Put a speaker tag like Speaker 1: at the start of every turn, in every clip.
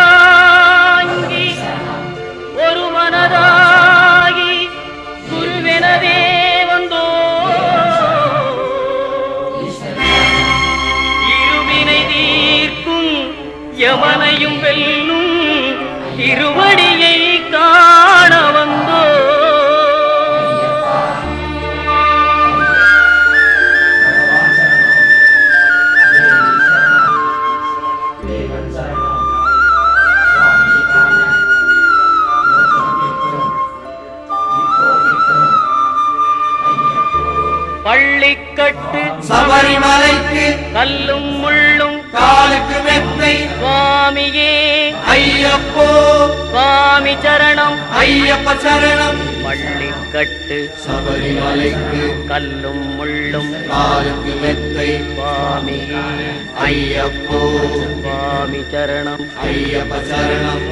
Speaker 1: இருமுடிதாங்கி ஒரு மனதாகி குருவெனவே வந்தோ இருவினை தீர்க்கும் யமனையும் வெல்லும் திருவடியை காண வந்தோ பள்ளிக்கட்டு
Speaker 2: சபரிமலைக்கு
Speaker 1: கல்லும் முள்ளும்
Speaker 2: காலுக்கு மெத்தை
Speaker 1: சுவாமியே
Speaker 2: ஐயப்போ
Speaker 1: சுவாமி சரணம்
Speaker 2: ஐயப்ப சரணம்.
Speaker 1: பள்ளிக்கட்டு
Speaker 2: சபரிமலைக்கு
Speaker 1: கல்லும் முள்ளும்
Speaker 2: காலுக்கு மெத்தை
Speaker 1: சுவாமியே
Speaker 2: ஐயப்போ
Speaker 1: சுவாமி சரணம்
Speaker 2: ஐயப்ப சரணம்.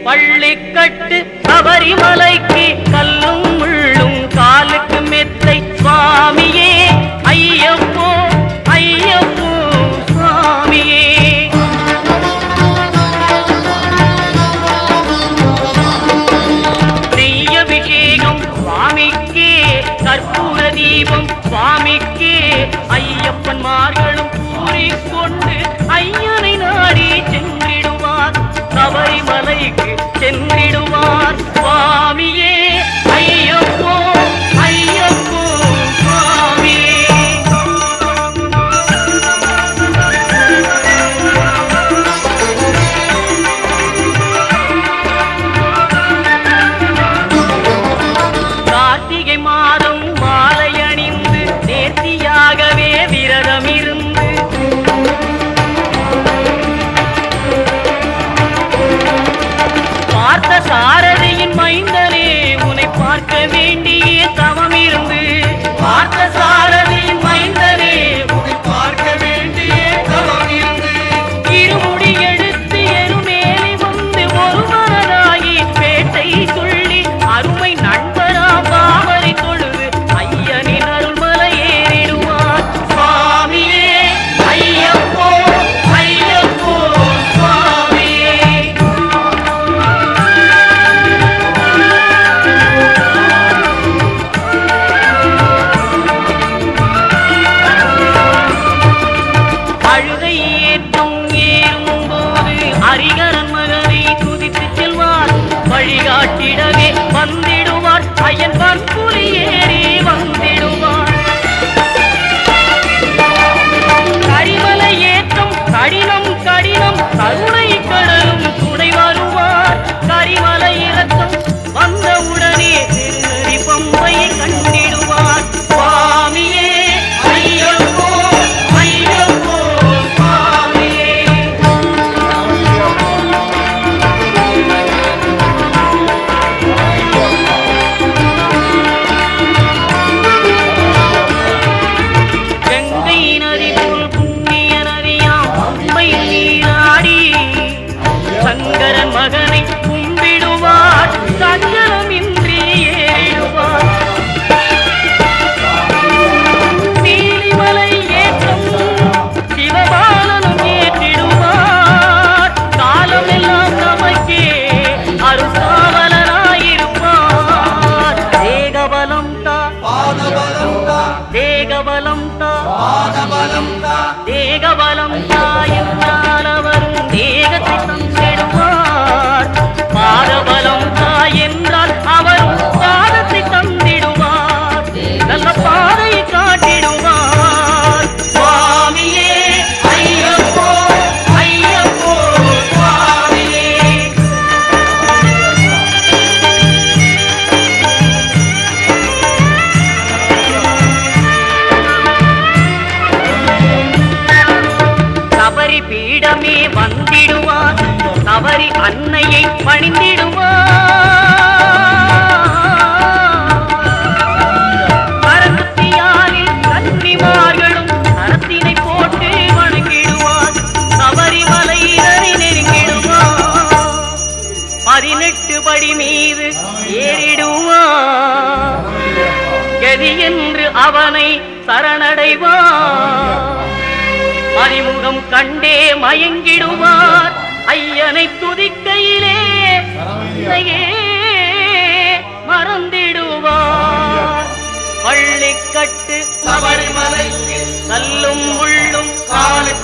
Speaker 1: பள்ளிக்கட்டு சபரிமலைக்கு கல்லும் முள்ளும் காலுக்கு மெத்தை சுவாமியே ஐயப்போ ஐயப்போ சுவாமியே. நெய்யபிஷேகம் சுவாமிக்கே கற்பூர தீபம் சுவாமிக்கே ஐயப்பன்மார்களும் கூறிக்கொண்டு ஐயனை நாடி சென்றிடுவார் சபரிமலைக்கு சென்றிடுவார் சுவாமியே ஐயப்போ ஐயப்போ சுவாமியே. கார்த்திகை மாதம் மாலை அணிந்து நேர்த்தியாகவே விரதம் இருந்து பார்த்த சாரதியின் மைந்தனே உன்னை பார்க்க வேண்டிய தவம் இருந்து பார்த்த சாரதியின் மைந்தனே
Speaker 2: உன்னை பார்க்க வேண்டிய தவம் இருந்து
Speaker 1: இருமுடி எடுத்து எருமேலி வந்து ஒரு மனதாகி பேட்டை சொல்லி அருமை நண்பரா பாவரை தொழுது ஐயனின் அருள்மலை ஏறிடுவார் சுவாமியே ஐயப்போ ஐயப்போ சுவாமியே. அழுகை ஏற்றும் ஏறும்போது ஹரிகரன் மகனை துதித்து செல்வார் வழிகாட்டிடவே வந்திடுவார் ஐயன் பன்புலி ஏறி வந்திடுவார். கரிமலை ஏற்றம் கடினம் கடினம் கருணை கடலும் துணை வருவார் கரிமலை இறக்கம் வந்தவுடனே திருநெறி பம்பையை கண்டிடுவார் சுவாமியே ஐயப்போ ஐயப்போ சுவாமியே. கங்கை நதி போல் புண்ணிய நதியாம் பம்பையில் நீராடி சங்கரன் மகனை கும்பிடுவார் சஞ்சலமின்றி ஏறிடுவார். நீலிமலை ஏற்றம் சிவபாலனும் ஏற்றிடுவார் காலமெல்லாம் நமக்கே அருகாவலனாயிருப்பார். தேகபலம் தா
Speaker 2: பாதபலம் தா
Speaker 1: தேகபலம் தா
Speaker 2: பாதபலம் தா
Speaker 1: தேகபலம் தாயென்றால் அவரும் தேகத்தை தந்திடுவார் பாதபலம் தாயென்றால் அவரும் பாதத்தை தந்திடுவார் நல்ல பாதையை காட்டிடுவார் சுவாமியே ஐயப்போ ஐயப்போ சுவாமியே. சபரி பீடமே வந்திடுவார் சபரி அன்னையை பணிந்திடுவார். பரமத்தியாரில் கன்னிமார்களும் கரத்தினை போட்டு வணங்கிடுவார் சபரிமலையினரை நெருங்கிடுவார் 18 படி மீது ஏறிடுவார் கதி என்று அவனை சரணடைவார் வணங்கிடுவார் அறிமுகம் கண்டே மயங்கிடுவார் ஐயனை துதிக்கையிலே மறந்திடுவார் பள்ளிக்கட்டு
Speaker 2: சபரிமலைக்கு
Speaker 1: கல்லும் முள்ளும்
Speaker 2: காலுக்கு